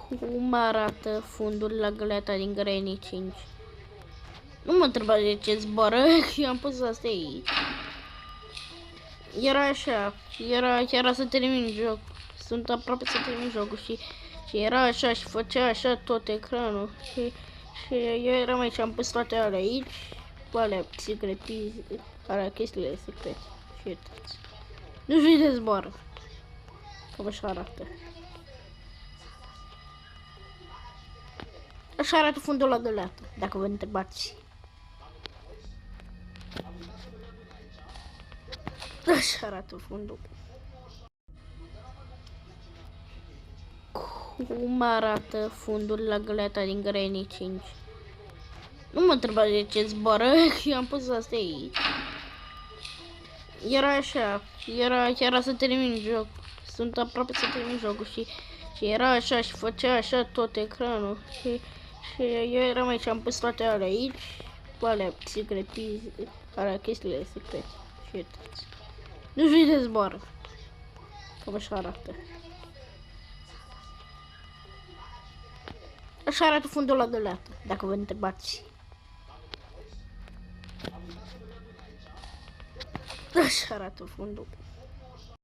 Cum arată fundul la găleata din Granny 5? Nu mă întreba de ce zboară, eu am pus asta aici. Era așa, era să termin jocul. Sunt aproape să termin jocul și era așa și făcea așa tot ecranul. Și eu eram aici, am pus toate alea aici. Alea secrete, alea chestiile secrete. Și uitați. Nu știu de zboară. Cam așa arată. Așa arată fundul la găleată, dacă vă întrebați. Așa arată fundul. Cum arată fundul la găleata din Granny 5? Nu mă întreba de ce zboară, eu am pus asta aici. Era așa, era să termin jocul. Sunt aproape să termin jocul și era așa și făcea așa tot ecranul. Și eu eram aici, am pus toate alea aici. Alea secrete, alea chestiile secrete. Și uitați. Nu știu de zboară. Cam așa arată. Așa arată fundul la găleată, dacă vă întrebați. Așa arată fundul.